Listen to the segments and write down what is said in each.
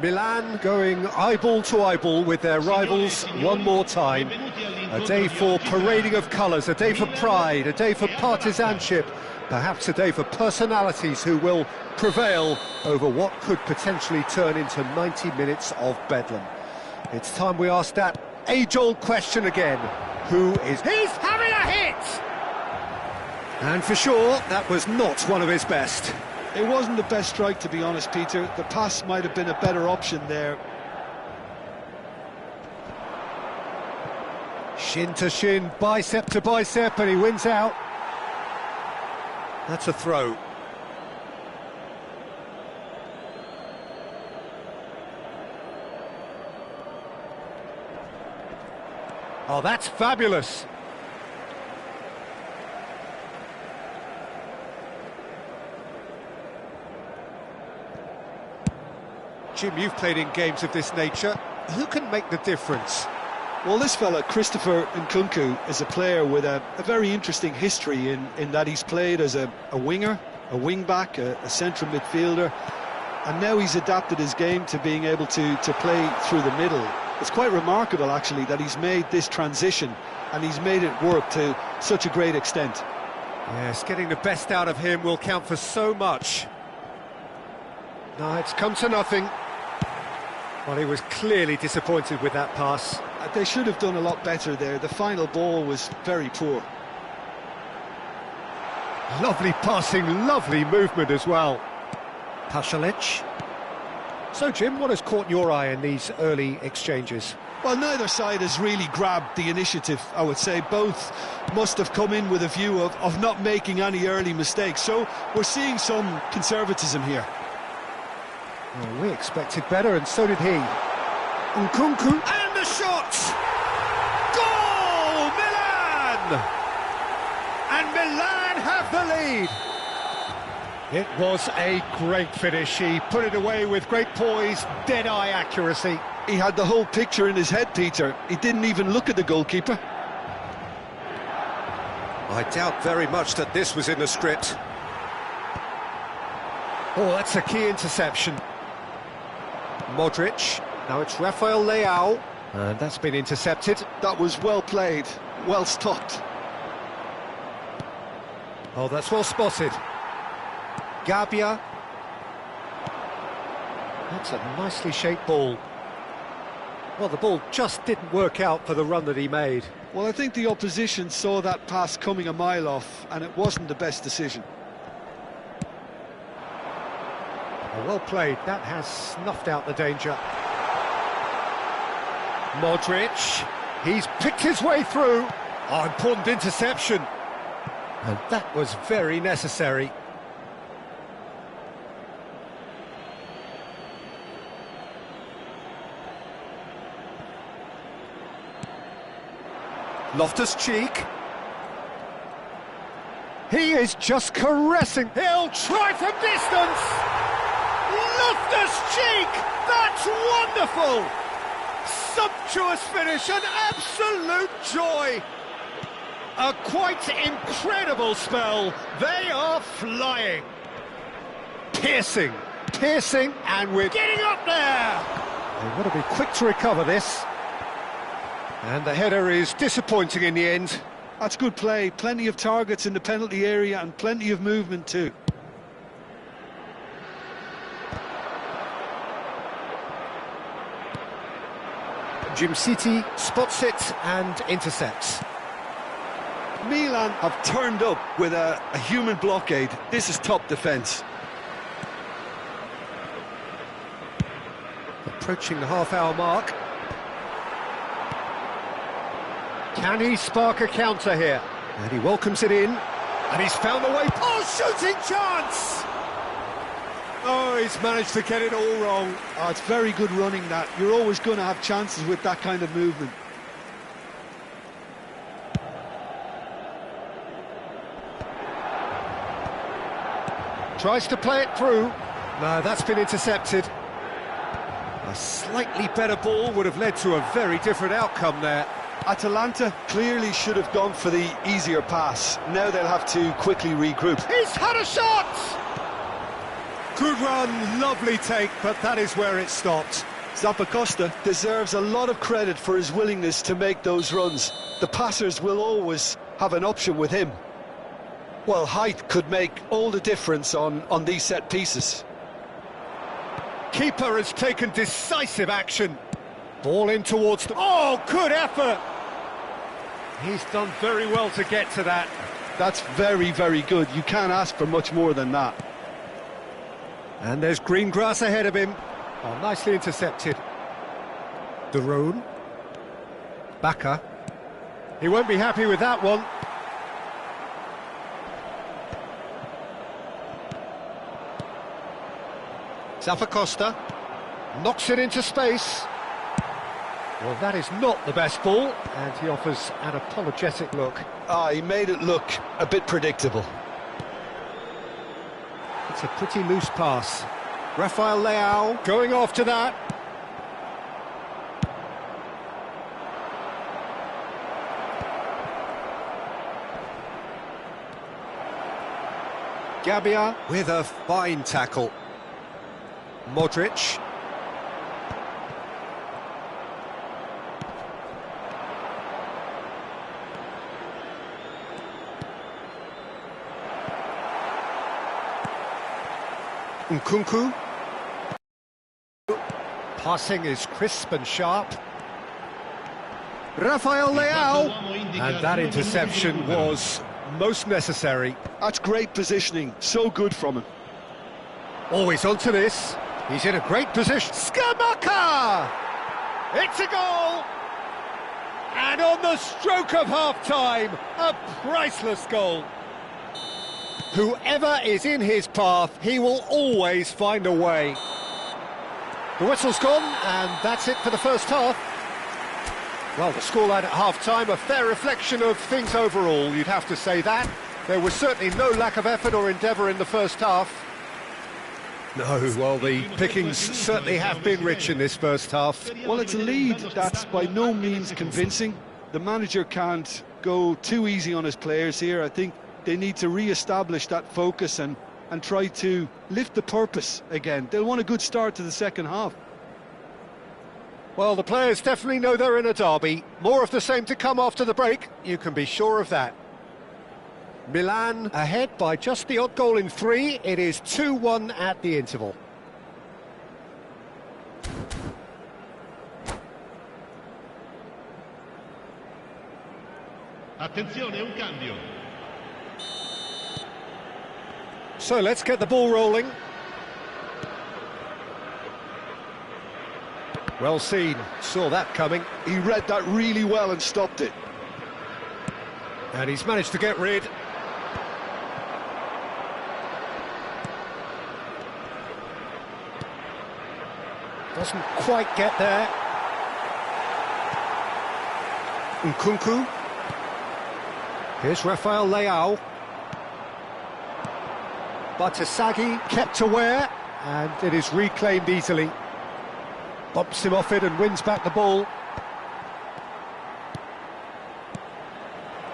Milan going eyeball to eyeball with their rivals one more time. A day for parading of colours, a day for pride, a day for partisanship, perhaps a day for personalities who will prevail over what could potentially turn into 90 minutes of bedlam. It's time we ask that age-old question again. Who is... He's having a hit! And for sure, that was not one of his best. It wasn't the best strike, to be honest, Peter. The pass might have been a better option there. Shin to shin, bicep to bicep, and he wins out. That's a throw. Oh, that's fabulous. Jim, you've played in games of this nature. Who can make the difference? Well, this fella, Christopher Nkunku, is a player with a very interesting history in that he's played as a winger, a wing-back, a central midfielder, and now he's adapted his game to being able to play through the middle. It's quite remarkable, actually, that he's made this transition, and he's made it work to such a great extent. Yes, getting the best out of him will count for so much. No, it's come to nothing. Well, he was clearly disappointed with that pass. They should have done a lot better there. The final ball was very poor. Lovely passing, lovely movement as well. Pasalic. So, Jim, what has caught your eye in these early exchanges? Well, neither side has really grabbed the initiative, I would say. Both must have come in with a view of not making any early mistakes. So we're seeing some conservatism here. Well, we expected better, and so did he. Nkunku, and the shot! Goal! Milan! And Milan have the lead. It was a great finish. He put it away with great poise, dead-eye accuracy. He had the whole picture in his head, Peter. He didn't even look at the goalkeeper. I doubt very much that this was in the script. Oh, that's a key interception. Modric, now it's Rafael Leao, and that's been intercepted. That was well played, well stopped. Oh, that's well spotted. Gabia. That's a nicely shaped ball. Well, the ball just didn't work out for the run that he made. Well, I think the opposition saw that pass coming a mile off, and it wasn't the best decision. Well played, that has snuffed out the danger. Modric, he's picked his way through. Oh, important interception. And that was very necessary. Loftus-Cheek. He is just caressing. He'll try from distance. Loftus-Cheek! That's wonderful! Sumptuous finish, an absolute joy! A quite incredible spell. They are flying. Piercing, and we're getting up there! They want to be quick to recover this. And the header is disappointing in the end. That's good play. Plenty of targets in the penalty area and plenty of movement too. Jim City spots it and intercepts. Milan have turned up with a human blockade. This is top defence. Approaching the half-hour mark. Can he spark a counter here? And he welcomes it in. And he's found a way. Oh, shooting chance! Oh, he's managed to get it all wrong. Oh, it's very good running, that. You're always going to have chances with that kind of movement. Tries to play it through. No, that's been intercepted. A slightly better ball would have led to a very different outcome there. Atalanta clearly should have gone for the easier pass. Now they'll have to quickly regroup. He's had a shot! Good run, lovely take, but that is where it stopped. Zappacosta deserves a lot of credit for his willingness to make those runs. The passers will always have an option with him. Well, height could make all the difference on these set pieces. Keeper has taken decisive action. Ball in towards the... Oh, good effort! He's done very well to get to that. That's very, very good. You can't ask for much more than that. And there's green grass ahead of him. Oh, nicely intercepted. Darun. Baka. He won't be happy with that one. Zappacosta knocks it into space. Well, that is not the best ball, and he offers an apologetic look. He made it look a bit predictable. It's a pretty loose pass. Rafael Leao going after that. Gabia with a fine tackle. Modric. Nkunku. Passing is crisp and sharp. Rafael Leao. And that interception was most necessary. That's great positioning, so good from him. Always onto this. He's in a great position. Skamaka! It's a goal! And on the stroke of half-time, a priceless goal. Whoever is in his path, he will always find a way. The whistle's gone, and that's it for the first half. Well, the scoreline at half-time, a fair reflection of things overall, you'd have to say that. There was certainly no lack of effort or endeavour in the first half. No, well, the pickings certainly have been rich in this first half. Well, it's a lead that's by no means convincing. The manager can't go too easy on his players here. I think they need to re-establish that focus and try to lift the purpose again. They'll want a good start to the second half. Well, the players definitely know they're in a derby. More of the same to come after the break, you can be sure of that. Milan ahead by just the odd goal in 3. It is 2-1 at the interval. Attenzione, un cambio. So let's get the ball rolling. Well seen, saw that coming. He read that really well and stopped it. And he's managed to get rid. Doesn't quite get there. Nkunku. Here's Rafael Leao. Batasagi kept aware, and it is reclaimed easily. Bumps him off it and wins back the ball.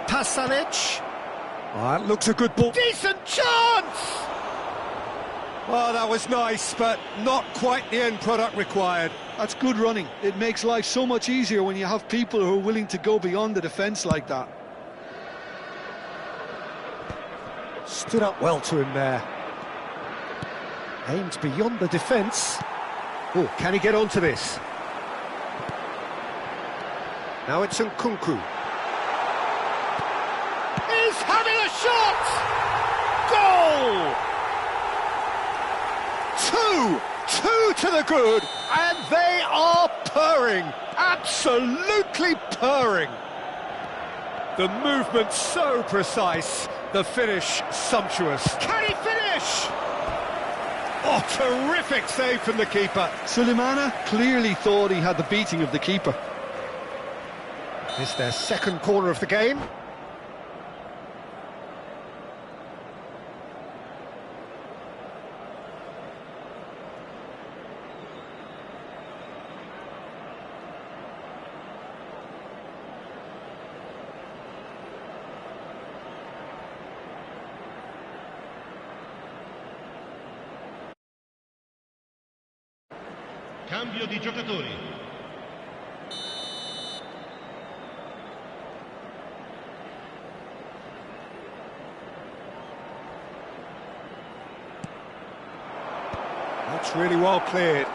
Pasalic. Oh, that looks a good ball. Decent chance! Oh, that was nice, but not quite the end product required. That's good running. It makes life so much easier when you have people who are willing to go beyond the defence like that. Stood up well to him there. Aimed beyond the defence. Oh, can he get onto this? Now it's Nkunku. He's having a shot! Goal! Two to the good, and they are purring, absolutely purring. The movement so precise, the finish sumptuous. Can he finish? Oh, terrific save from the keeper. Selamat clearly thought he had the beating of the keeper. It's their second corner of the game. Cambio di giocatori. That's really well cleared.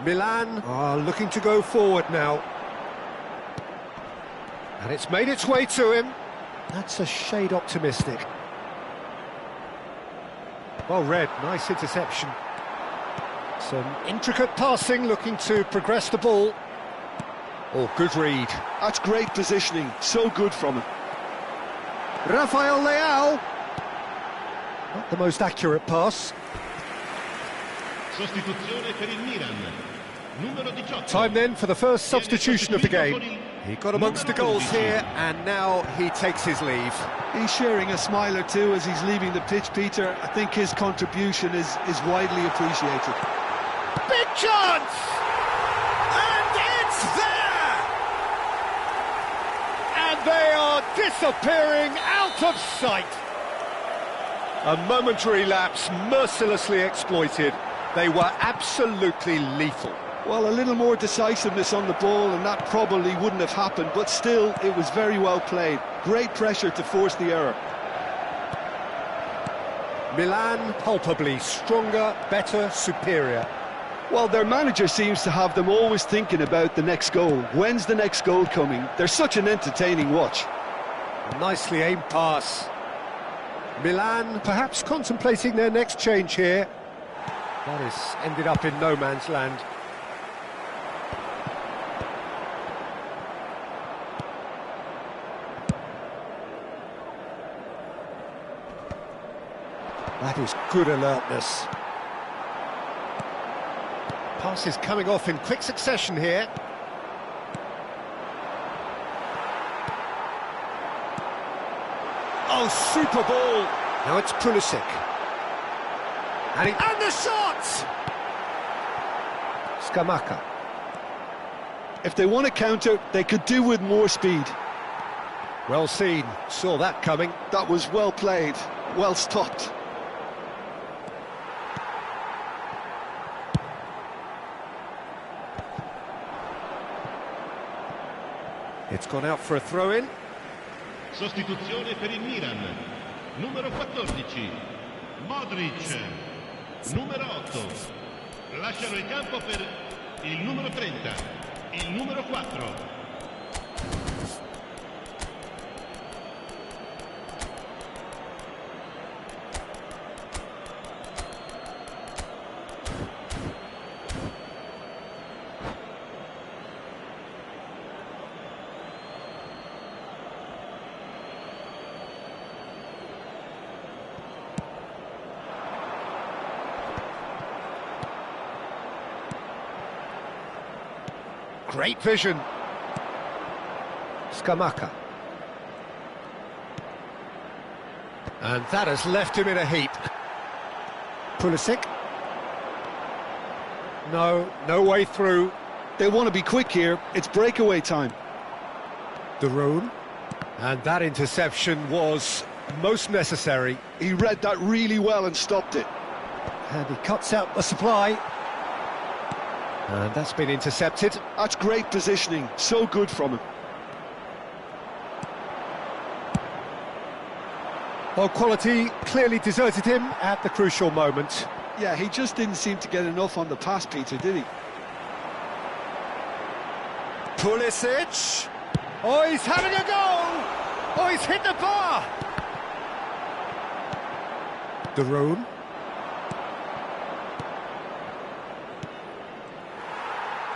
Milan are looking to go forward now. And it's made its way to him. That's a shade optimistic. Well read, nice interception. Some intricate passing, looking to progress the ball. Oh, good read. That's great positioning, so good from him. Rafael Leao. Not the most accurate pass. Sostituzione per il Milan. Numero 18. Time then for the first substitution of the game. He got amongst the goals here, and now he takes his leave. He's sharing a smile or two as he's leaving the pitch, Peter. I think his contribution is widely appreciated. Big chance! And it's there! And they are disappearing out of sight. A momentary lapse mercilessly exploited. They were absolutely lethal. Well, a little more decisiveness on the ball and that probably wouldn't have happened, but still, it was very well played. Great pressure to force the error. Milan palpably stronger, better, superior. Well, their manager seems to have them always thinking about the next goal. When's the next goal coming? They're such an entertaining watch. A nicely aimed pass. Milan perhaps contemplating their next change here. That has ended up in no man's land. That is good alertness. Pass is coming off in quick succession here. Oh, super ball. Now it's Pulisic. And the shot! Skamaka. If they want to counter, they could do with more speed. Well seen. Saw that coming. That was well played. Well stopped. It's gone out for a throw-in. Sostituzione per il Milan. Numero 14. Modric. Numero 8. Lasciano il campo per il numero 30. Il numero 4. Great vision. Skamaka. And that has left him in a heap. Pulisic. No way through. They want to be quick here. It's breakaway time. Darun. And that interception was most necessary. He read that really well and stopped it. And he cuts out the supply. And that's been intercepted. That's great positioning. So good from him. Well, quality clearly deserted him at the crucial moment. Yeah, he just didn't seem to get enough on the pass, Peter, did he? Pulisic. Oh, he's having a goal! Oh, he's hit the bar! Darun.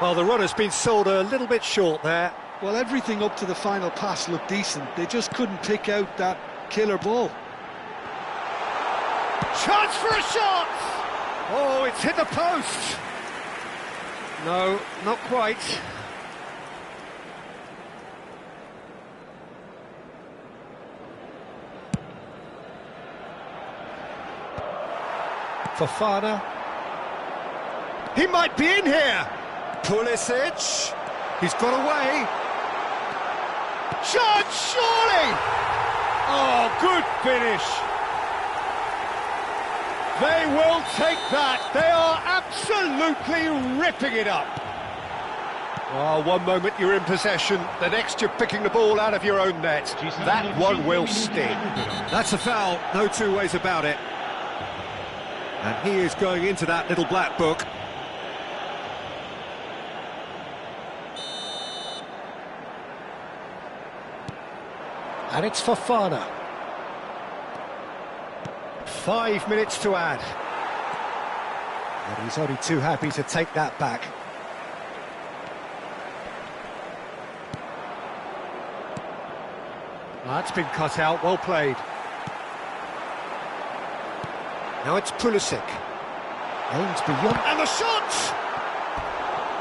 Well, the run has been sold a little bit short there. Well, everything up to the final pass looked decent. They just couldn't pick out that killer ball. Chance for a shot! Oh, it's hit the post! No, not quite. Fofana. He might be in here! Pulisic, he's got away. Chance, surely! Oh, good finish. They will take that. They are absolutely ripping it up. Oh, one moment you're in possession, the next you're picking the ball out of your own net. That one will sting. That's a foul, no two ways about it. And he is going into that little black book. And it's Fofana. 5 minutes to add. And he's only too happy to take that back. That's been cut out, well played. Now it's Pulisic. Aims beyond, and the shot!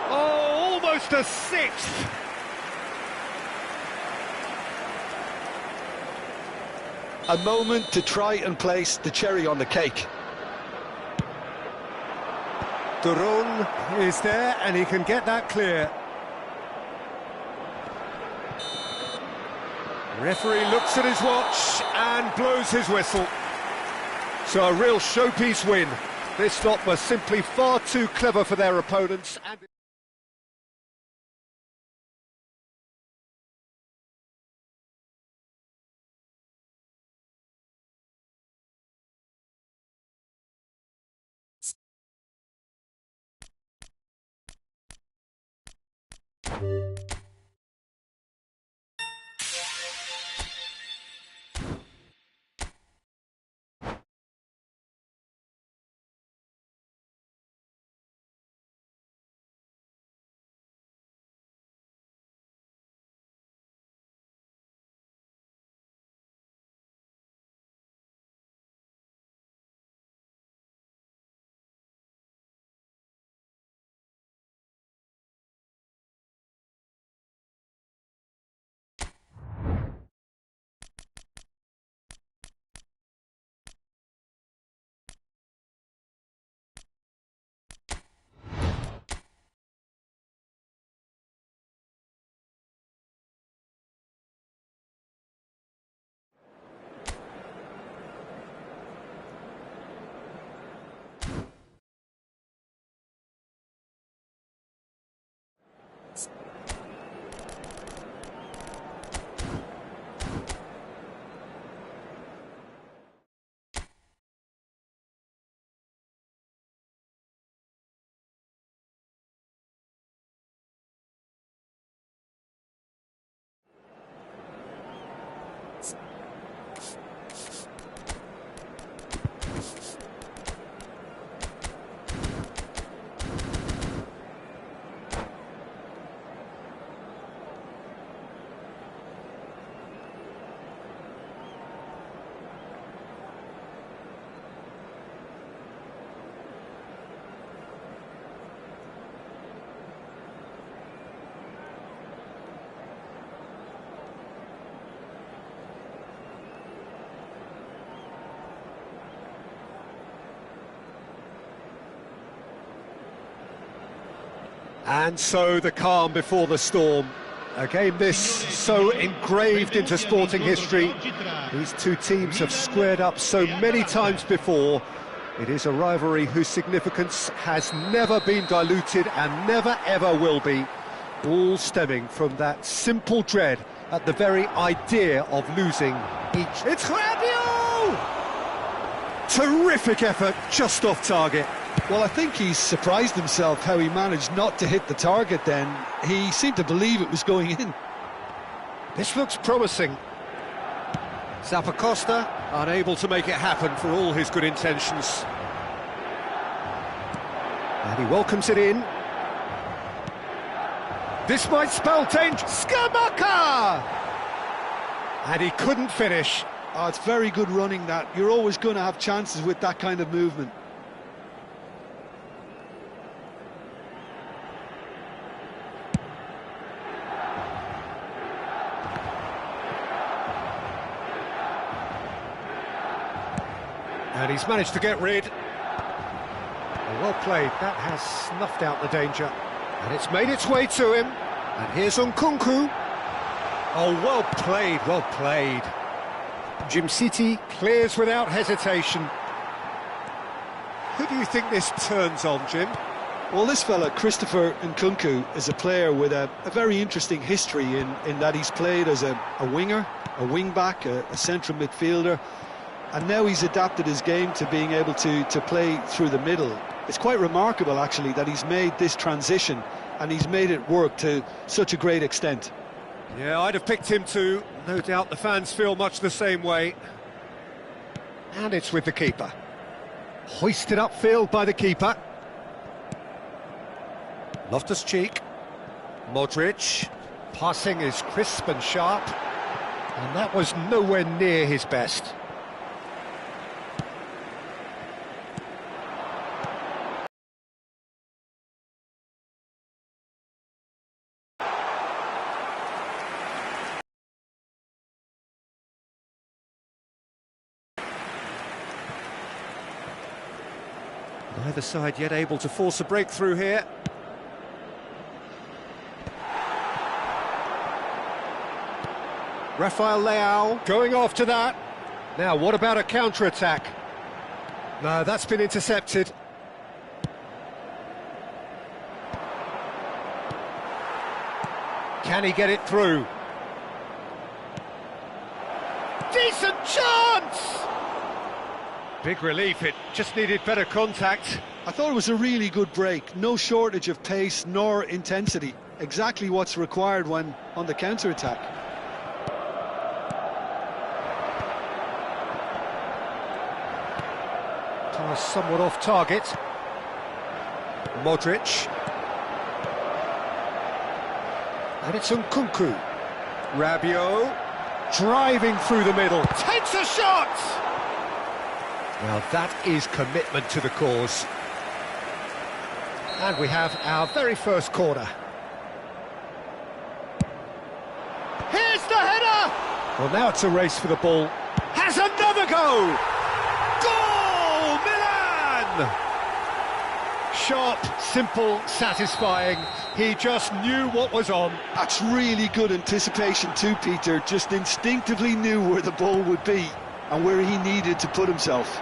Oh, almost a sixth! A moment to try and place the cherry on the cake. Duron is there, and he can get that clear. Referee looks at his watch and blows his whistle. So a real showpiece win. This lot was simply far too clever for their opponents. And so the calm before the storm. A game this so engraved into sporting history. These two teams have squared up so many times before. It is a rivalry whose significance has never been diluted and never ever will be. All stemming from that simple dread at the very idea of losing each. It's Rabiot! Terrific effort, just off target. Well, I think he's surprised himself how he managed not to hit the target then. He seemed to believe it was going in. This looks promising. Zappacosta unable to make it happen for all his good intentions. And he welcomes it in. This might spell danger. Skamaka! And he couldn't finish. Oh, it's very good running that. You're always going to have chances with that kind of movement. And he's managed to get rid. Well played, that has snuffed out the danger. And it's made its way to him. And here's Nkunku. Oh, well played, well played. Jim City clears without hesitation. Who do you think this turns on, Jim? Well, this fella, Christopher Nkunku, is a player with a very interesting history in that he's played as a winger, a wing-back, a central midfielder, and now he's adapted his game to being able to play through the middle. It's quite remarkable, actually, that he's made this transition and he's made it work to such a great extent. Yeah, I'd have picked him too. No doubt the fans feel much the same way. And it's with the keeper. Hoisted upfield by the keeper. Loftus-Cheek. Modric. Passing is crisp and sharp. And that was nowhere near his best. Neither side yet able to force a breakthrough here. Rafael Leao going after that. Now, what about a counter-attack? No, that's been intercepted. Can he get it through? Decent chance! Big relief, it just needed better contact. I thought it was a really good break. No shortage of pace nor intensity. Exactly what's required when on the counter-attack. Pass somewhat off target. Modric. And it's Nkunku. Rabiot. Driving through the middle. Takes a shot! Well, that is commitment to the cause. And we have our very first corner. Here's the header! Well, now it's a race for the ball. Has another go! Goal! Milan! Sharp, simple, satisfying. He just knew what was on. That's really good anticipation too, Peter. Just instinctively knew where the ball would be and where he needed to put himself.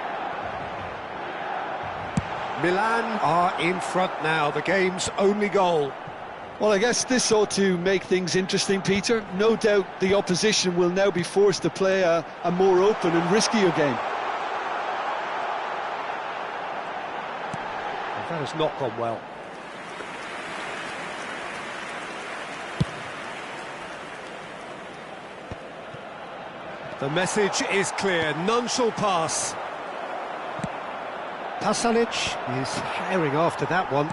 Milan are in front now, the game's only goal. Well, I guess this ought to make things interesting, Peter. No doubt the opposition will now be forced to play a more open and riskier game. Well, that has not gone well. The message is clear, none shall pass. Pasalic is herring after that one.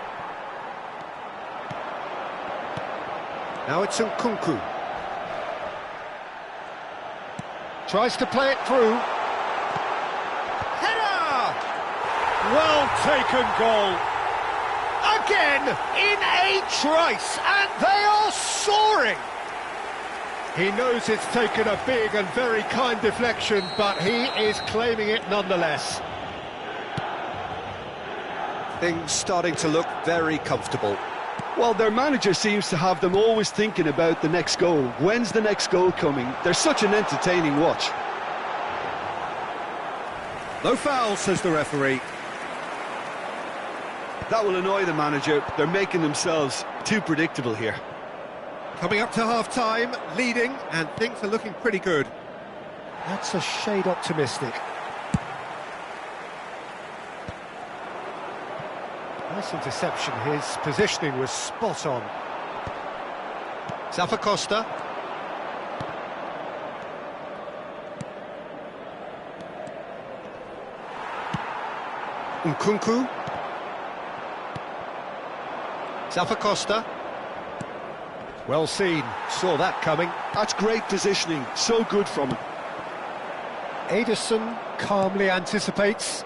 Now it's Nkunku. Tries to play it through. Header! Well taken goal. Again in a trice, and they are soaring. He knows it's taken a big and very kind deflection, but he is claiming it nonetheless. Things starting to look very comfortable. Well, their manager seems to have them always thinking about the next goal. When's the next goal coming? They're such an entertaining watch. No foul, says the referee. That will annoy the manager. They're making themselves too predictable here. Coming up to half-time, leading, and things are looking pretty good. That's a shade optimistic. Nice interception, his positioning was spot on. Zappacosta. Nkunku. Zappacosta. Well seen, saw that coming. That's great positioning, so good from him. Ederson calmly anticipates.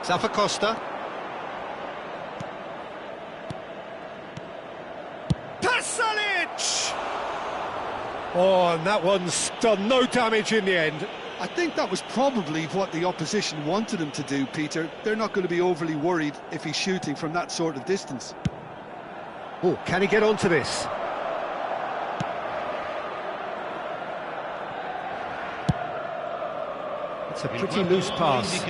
Zappacosta. Pasalic! Oh, and that one's done no damage in the end. I think that was probably what the opposition wanted him to do, Peter. They're not going to be overly worried if he's shooting from that sort of distance. Oh, can he get onto this? It's a pretty loose pass.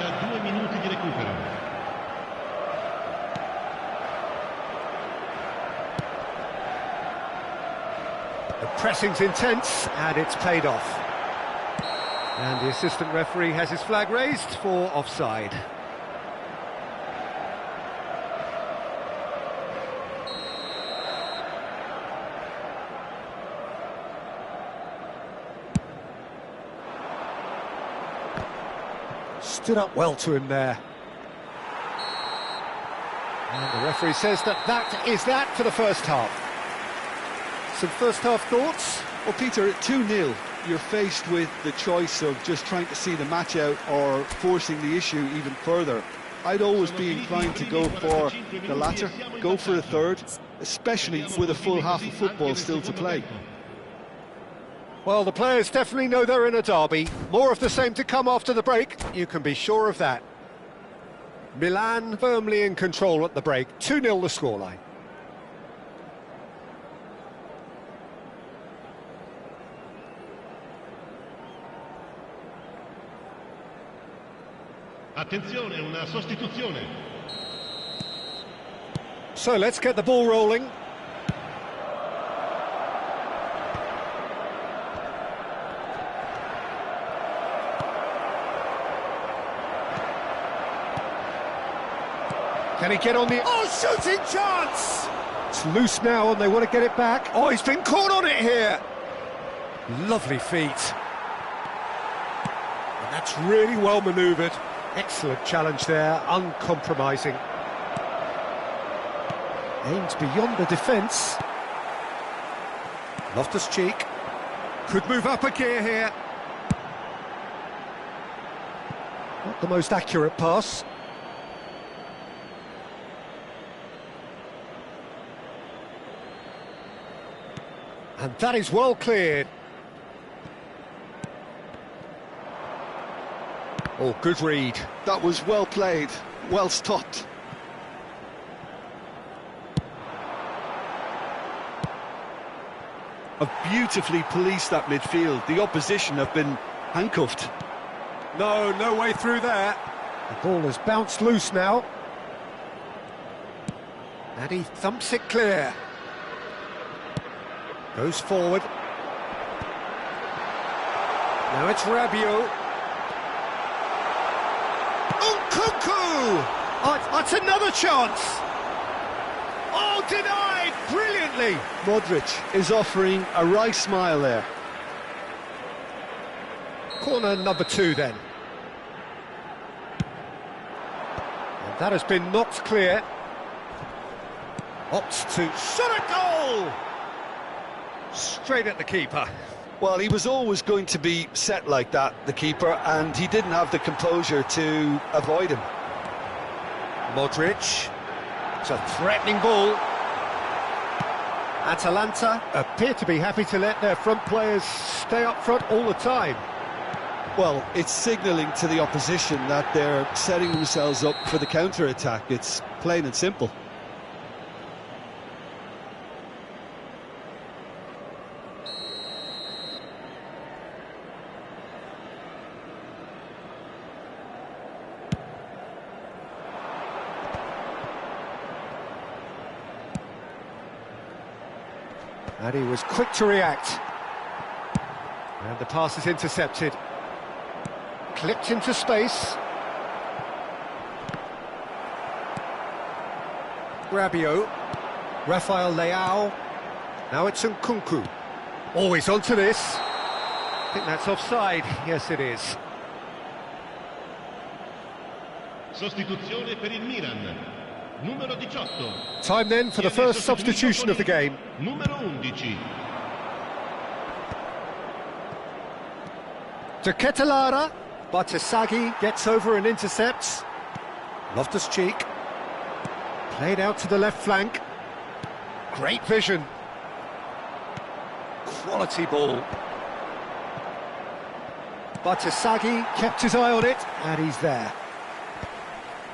Pressing's intense, and it's paid off. And the assistant referee has his flag raised for offside. Stood up well to him there. And the referee says that is that for the first half. Some first half thoughts? Well, Peter, at 2-0, you're faced with the choice of just trying to see the match out or forcing the issue even further. I'd always be inclined to go for the latter, go for a third, especially with a full half of football still to play. Well, the players definitely know they're in a derby. More of the same to come after the break, you can be sure of that. Milan firmly in control at the break, 2-0 the scoreline. Attenzione, una sostituzione. So let's get the ball rolling. Can he get on the... Oh, shooting chance! It's loose now and they want to get it back. Oh, he's been caught on it here. Lovely feet. And that's really well manoeuvred. Excellent challenge there, uncompromising. Aimed beyond the defence. Loftus-Cheek. Could move up a gear here. Not the most accurate pass. And that is well cleared. Oh, good read. That was well played, well stopped. Have beautifully policed that midfield. The opposition have been handcuffed. No way through there. The ball has bounced loose now. And he thumps it clear. Goes forward. Now it's Rabiot. Oh, Cuckoo! Oh, that's another chance! Oh, denied brilliantly! Modric is offering a wry smile there. Corner number 2 then. And that has been knocked clear. Opts to shot a goal! Straight at the keeper. Well, he was always going to be set like that, the keeper, and he didn't have the composure to avoid him. Modric. It's a threatening ball. Atalanta appear to be happy to let their front players stay up front all the time. Well, it's signalling to the opposition that they're setting themselves up for the counter-attack. It's plain and simple. And he was quick to react. And the pass is intercepted. Clipped into space. Rabiot. Rafael Leao. Now it's Nkunku. Always onto this. I think that's offside. Yes, it is. Sostituzione per il Milan. Numero 18. Time then for the first substitution of the game. Numero 11. To Ketelara. Bartesaghi gets over and intercepts. Loftus-Cheek. Played out to the left flank. Great vision. Quality ball. Bartesaghi kept his eye on it, and he's there.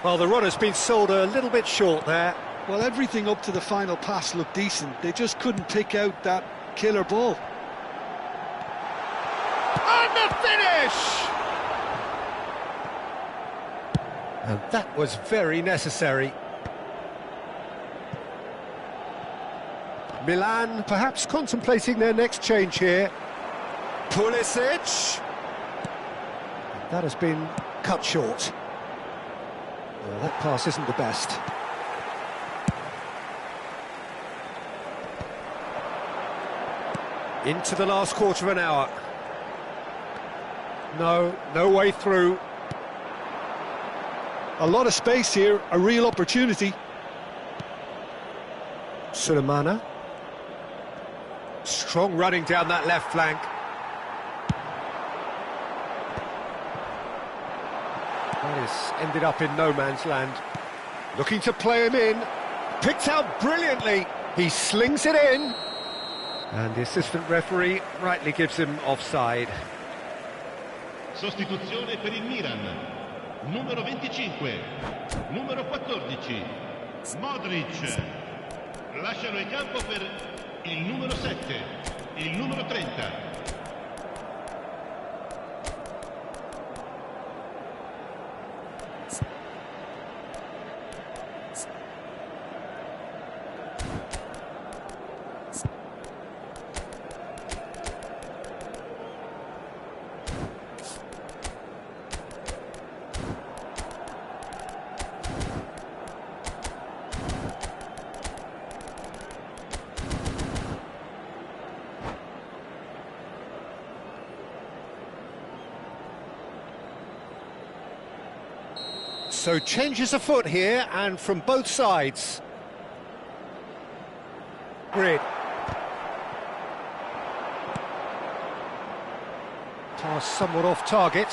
Well, the runner's been sold a little bit short there. Well, everything up to the final pass looked decent. They just couldn't pick out that killer ball. And the finish! And that was very necessary. Milan perhaps contemplating their next change here. Pulisic. That has been cut short. Oh, that pass isn't the best. Into the last quarter of an hour. No way through. A lot of space here, a real opportunity. Selamat. Strong running down that left flank. That has ended up in no man's land. Looking to play him in. Picked out brilliantly. He slings it in. And the assistant referee rightly gives him offside. Sostituzione per il Milan. Numero 25. Numero 14. Modric. Lasciano il campo per il numero 7. Il numero 30. So changes afoot here, and from both sides. Grid. Pass somewhat off target.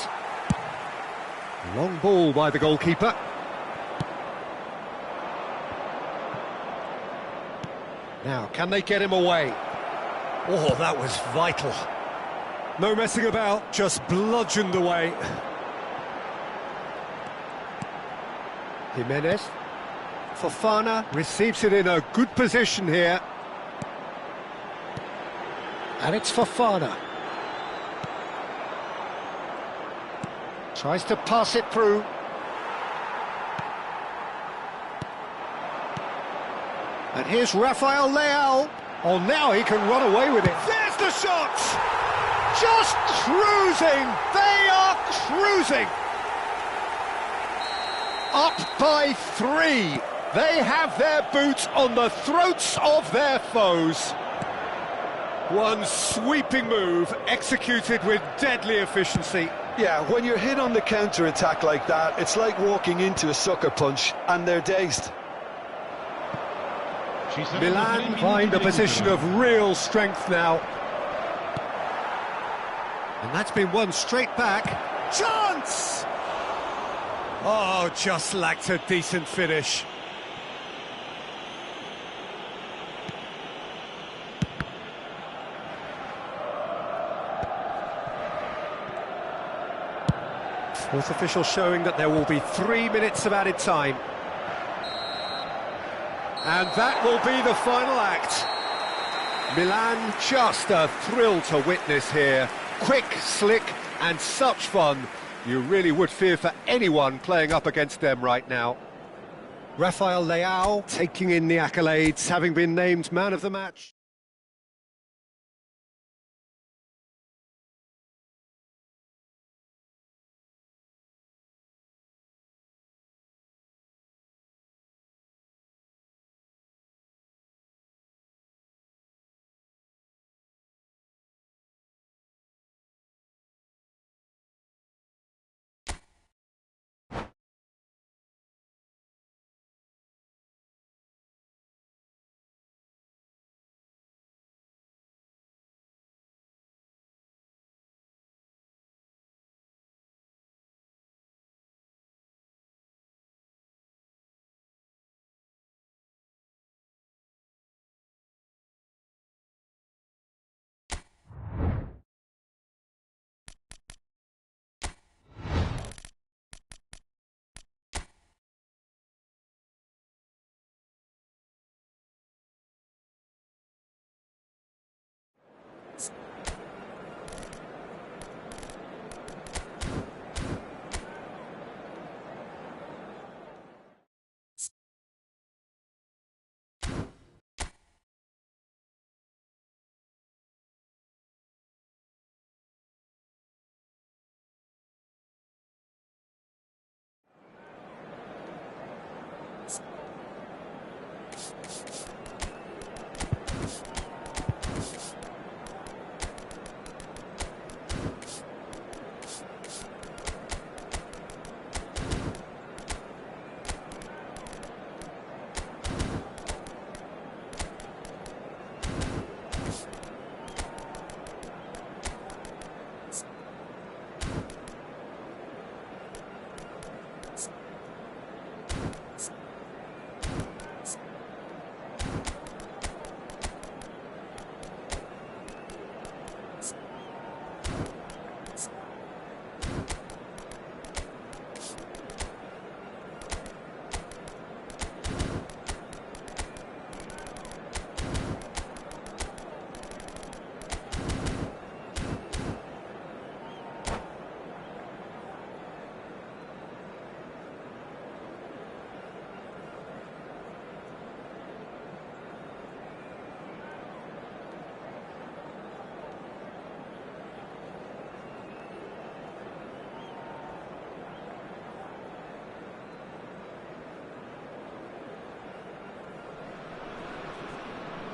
Long ball by the goalkeeper. Now, can they get him away? Oh, that was vital. No messing about, just bludgeoned away. Jimenez. Fofana receives it in a good position here. And it's Fofana. Tries to pass it through. And here's Rafael Leao. Oh, now he can run away with it. There's the shot! Just cruising! They are cruising! Up by 3. They have their boots on the throats of their foes. One sweeping move, executed with deadly efficiency. Yeah, when you're hit on the counter-attack like that, it's like walking into a sucker punch, and they're dazed. Milan find a position of real strength now. And that's been won straight back. Chance! Oh, just lacked a decent finish. Fourth official showing that there will be 3 minutes of added time. And that will be the final act. Milan, just a thrill to witness here. Quick, slick, and such fun. You really would fear for anyone playing up against them right now. Rafael Leao taking in the accolades, having been named man of the match.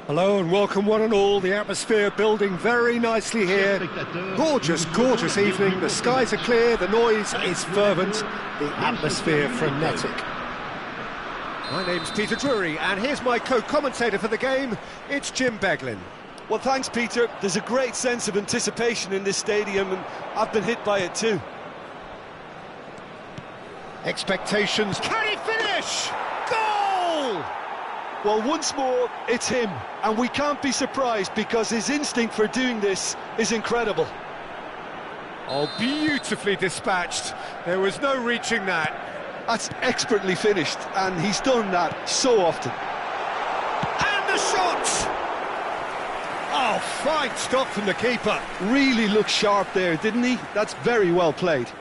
Hello and welcome one and all. The atmosphere building very nicely here. Gorgeous, gorgeous evening. The skies are clear, the noise is fervent, the atmosphere frenetic. My name's Peter Drury and here's my co-commentator for the game. It's Jim Beglin. Well, thanks, Peter. There's a great sense of anticipation in this stadium, and I've been hit by it too. Expectations. Can he finish? Goal! Well, once more, it's him, and we can't be surprised because his instinct for doing this is incredible. Oh, beautifully dispatched. There was no reaching that. That's expertly finished, and he's done that so often. And the shot! Oh, fine stop from the keeper. Really looked sharp there, didn't he? That's very well played.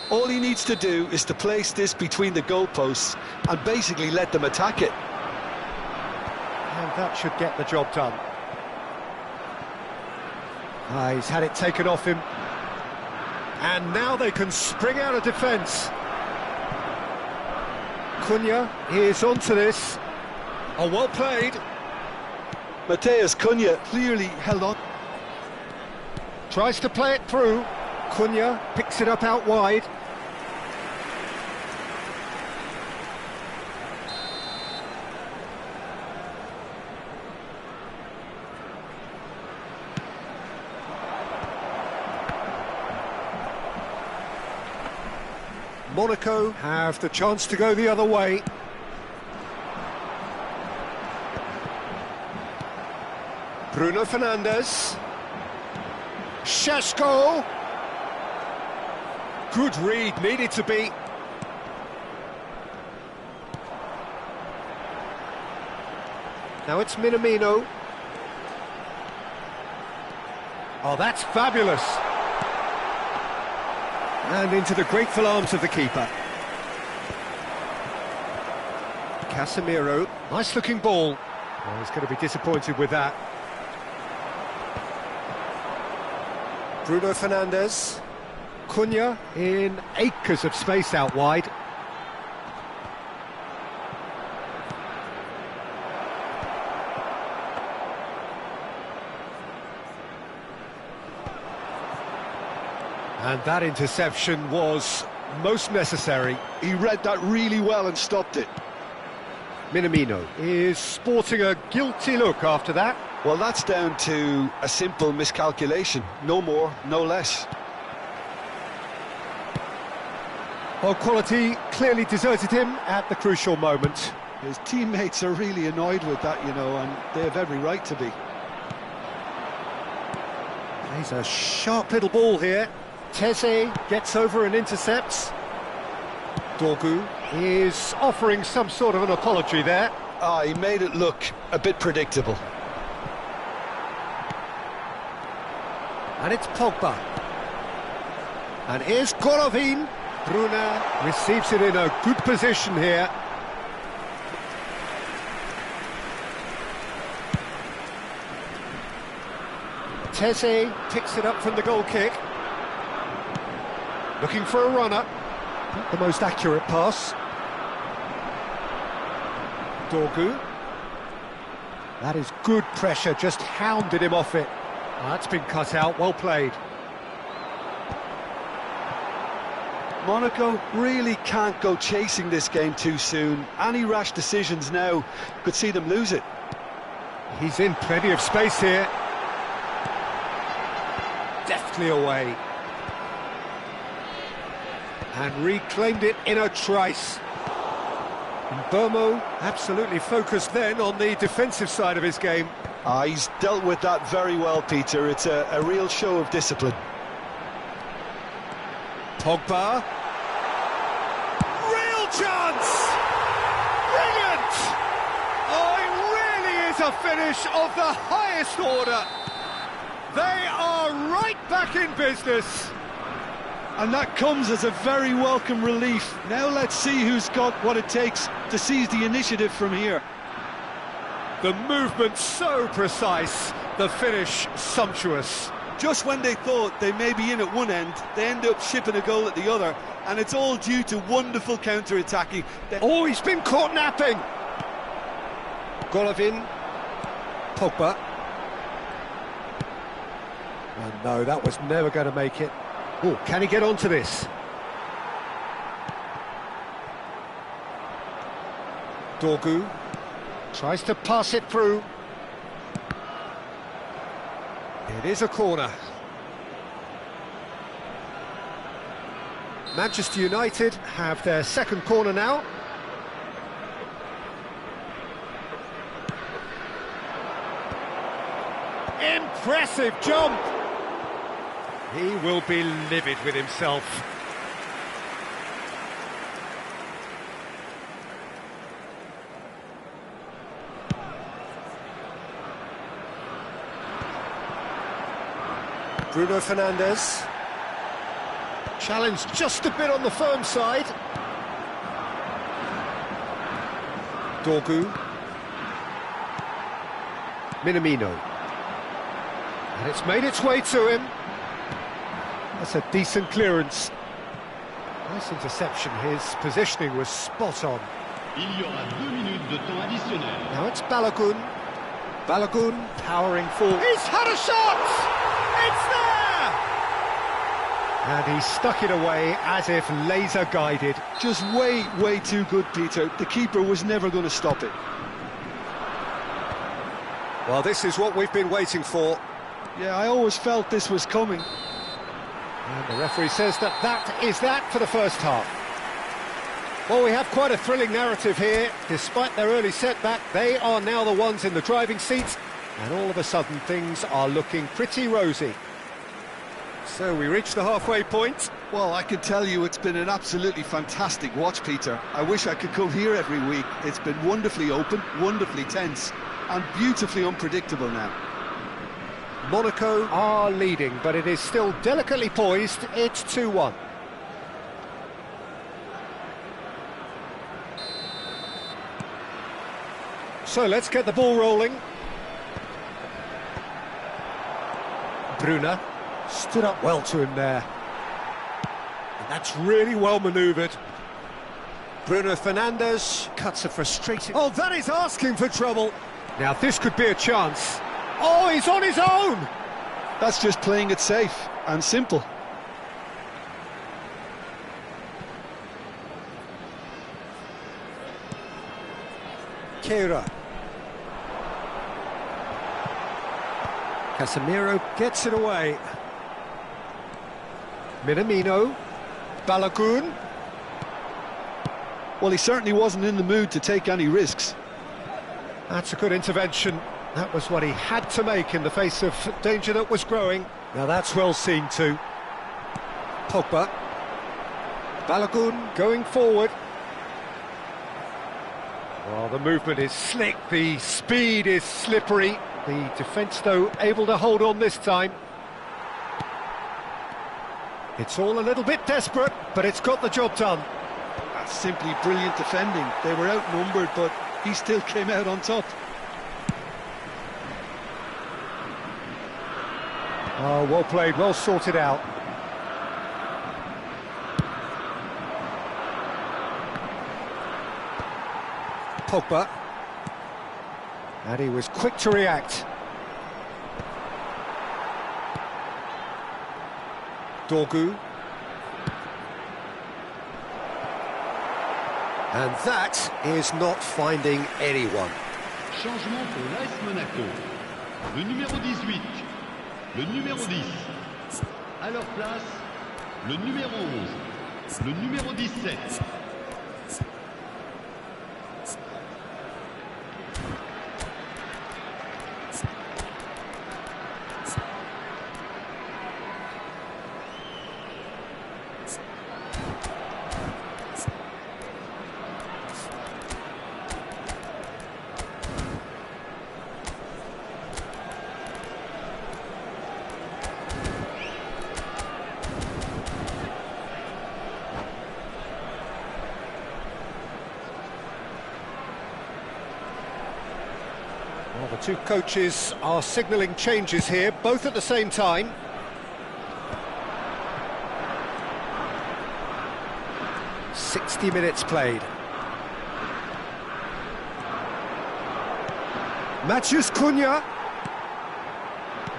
All he needs to do is to place this between the goalposts and basically let them attack it. And that should get the job done. He's had it taken off him. And now they can spring out of defence. Cunha is onto this. Oh, well played. Matheus Cunha clearly held on. Tries to play it through. Cunha picks it up out wide. Monaco have the chance to go the other way. Bruno Fernandes. Šeško. Good read, needed to be. Now it's Minamino. Oh, that's fabulous. And into the grateful arms of the keeper. Casemiro, nice looking ball. Oh, he's going to be disappointed with that. Bruno Fernandes. Cunha in acres of space out wide. And that interception was most necessary. He read that really well and stopped it. Minamino is sporting a guilty look after that. Well, that's down to a simple miscalculation. No more, no less. Well, quality clearly deserted him at the crucial moment. His teammates are really annoyed with that, you know, and they have every right to be. He's a sharp little ball here. Teze gets over and intercepts. Dorgu is offering some sort of an apology there. He made it look a bit predictable. And it's Pogba. And here's Golovin. Bruna receives it in a good position here. Teze picks it up from the goal kick. Looking for a runner. Not the most accurate pass. Dorgu. That is good pressure, just hounded him off it. That's been cut out, well played. Monaco really can't go chasing this game too soon. Any rash decisions now could see them lose it. He's in plenty of space here. Deftly away. And reclaimed it in a trice. And Burmo absolutely focused then on the defensive side of his game. He's dealt with that very well, Peter. It's a real show of discipline. Pogba. Real chance! Brilliant! Oh, it really is a finish of the highest order. They are right back in business. And that comes as a very welcome relief. Now let's see who's got what it takes to seize the initiative from here. The movement so precise, the finish sumptuous. Just when they thought they may be in at one end, they end up shipping a goal at the other, and it's all due to wonderful counter-attacking. Oh, he's been caught napping. Golovin Pogba. Oh no, that was never going to make it. Oh, can he get onto this? Dorgu tries to pass it through. It is a corner. Manchester United have their second corner now. Impressive jump! He will be livid with himself. Bruno Fernandes. Challenged just a bit on the firm side. Dorgu. Minamino. And it's made its way to him. That's a decent clearance. Nice interception. His positioning was spot on. Il y aura 2 minutes de temps additionnel. Now it's Balogun. Balogun powering forward. He's had a shot! It's there! And he stuck it away as if laser guided. Just way too good, Peter. The keeper was never going to stop it. Well, this is what we've been waiting for. Yeah, I always felt this was coming. And the referee says that is that for the first half. Well, we have quite a thrilling narrative here. Despite their early setback, they are now the ones in the driving seat, and all of a sudden things are looking pretty rosy. So we reach the halfway point. Well, I can tell you it's been an absolutely fantastic watch, Peter. I wish I could come here every week. It's been wonderfully open, wonderfully tense, and beautifully unpredictable now. Monaco are leading, but it is still delicately poised. It's 2-1. So let's get the ball rolling. Bruna stood up well to him there. And that's really well manoeuvred. Bruno Fernandes cuts a frustrating... Oh, that is asking for trouble. Now this could be a chance. Oh, he's on his own! That's just playing it safe and simple. Keira. Casemiro gets it away. Minamino. Balogun. Well, he certainly wasn't in the mood to take any risks. That's a good intervention. That was what he had to make in the face of danger that was growing. Now that's well seen too. Pogba. Balogun going forward. Well, the movement is slick, the speed is slippery. The defence, though, able to hold on this time. It's all a little bit desperate, but it's got the job done. That's simply brilliant defending. They were outnumbered, but he still came out on top. Oh, well played, well sorted out. Pogba. And he was quick to react. Dorgu. And that is not finding anyone. Changement pour l'AS Monaco. Le numéro 18, le numéro 10. À leur place, le numéro 11, le numéro 17. Well, the two coaches are signalling changes here, both at the same time. ...60 minutes played. Matthews Cunha.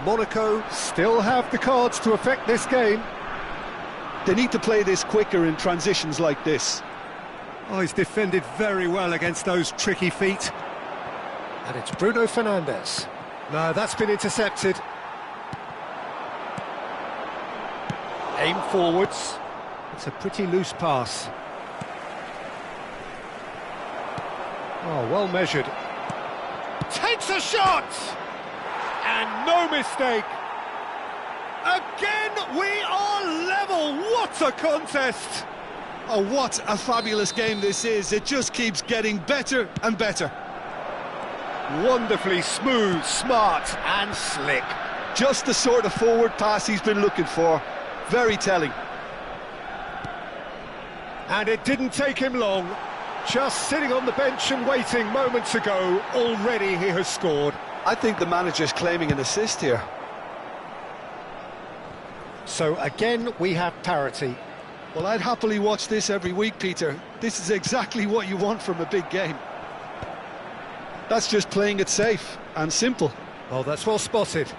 Monaco still have the cards to affect this game. They need to play this quicker in transitions like this. Oh, he's defended very well against those tricky feet. And it's Bruno Fernandes. No, that's been intercepted. Aim forwards. It's a pretty loose pass. Oh, well measured. Takes a shot! And no mistake. Again, we are level. What a contest! Oh, what a fabulous game this is. It just keeps getting better and better. Wonderfully smooth, smart and slick. Just the sort of forward pass he's been looking for. Very telling. And it didn't take him long. Just sitting on the bench and waiting moments ago, already he has scored. I think the manager's claiming an assist here. So again, we have parity. Well, I'd happily watch this every week, Peter. This is exactly what you want from a big game. That's just playing it safe and simple. Oh, that's well spotted.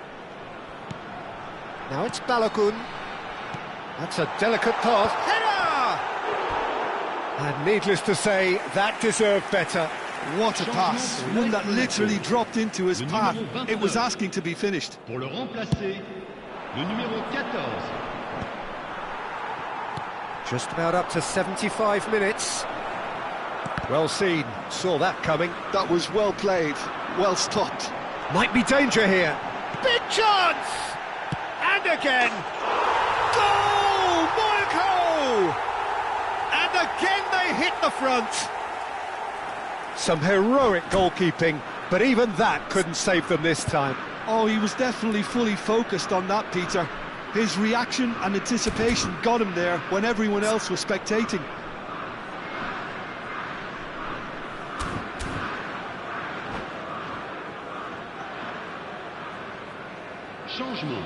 Now it's Balogun. That's a delicate pass. Header! And needless to say, that deserved better. What a pass. One that literally dropped into his path. It was asking to be finished. Pour le remplacer, le numéro 14. Just about up to 75 minutes. Well seen, saw that coming. That was well played, well stopped. Might be danger here. Big chance! And again! Goal! Monaco! And again they hit the front. Some heroic goalkeeping, but even that couldn't save them this time. Oh, he was definitely fully focused on that, Peter. His reaction and anticipation got him there when everyone else was spectating. Changement.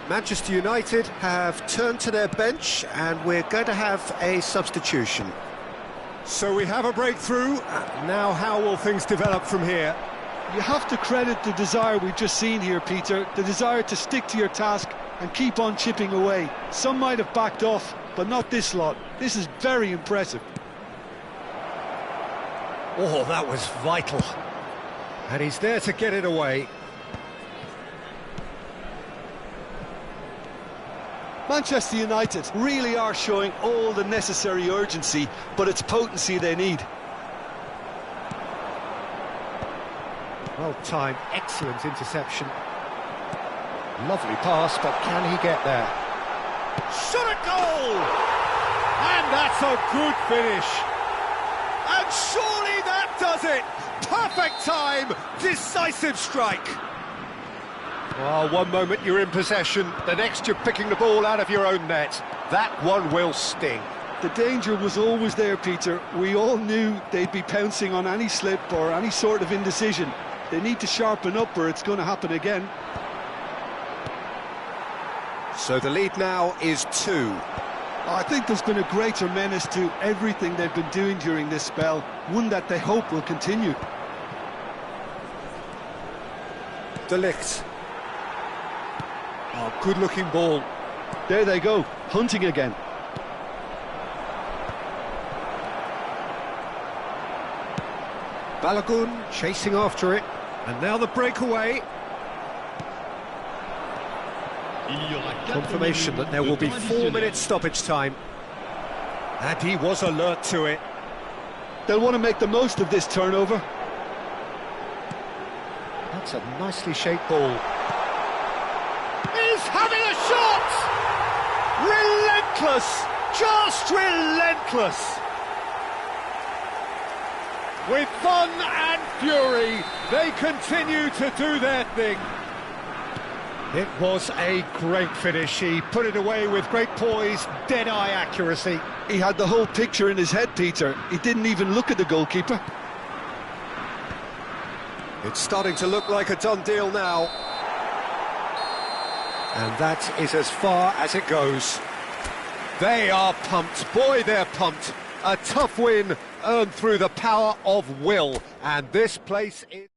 Manchester United have turned to their bench and we're going to have a substitution. So we have a breakthrough. Now how will things develop from here? You have to credit the desire we've just seen here, Peter. The desire to stick to your task and keep on chipping away. Some might have backed off, but not this lot. This is very impressive. Oh, that was vital. And he's there to get it away. Manchester United really are showing all the necessary urgency, but it's potency they need. Well timed, excellent interception. Lovely pass, but can he get there? Shot at goal! And that's a good finish. And surely that does it! Perfect time, decisive strike. Well, one moment you're in possession, the next you're picking the ball out of your own net. That one will sting. The danger was always there, Peter. We all knew they'd be pouncing on any slip or any sort of indecision. They need to sharpen up or it's going to happen again. So the lead now is 2. I think there's been a greater menace to everything they've been doing during this spell, one that they hope will continue. De Ligt. Oh, good-looking ball. There they go, hunting again. Balogun chasing after it. And now the breakaway. Confirmation that there will be 4 minutes stoppage time. And he was alert to it. They'll want to make the most of this turnover. That's a nicely shaped ball. He's having a shot! Relentless! Just relentless! With fun and fury, they continue to do their thing. It was a great finish. He put it away with great poise, dead-eye accuracy. He had the whole picture in his head, Peter. He didn't even look at the goalkeeper. It's starting to look like a done deal now. And that is as far as it goes. They are pumped. Boy, they're pumped. A tough win earned through the power of will, and this place is...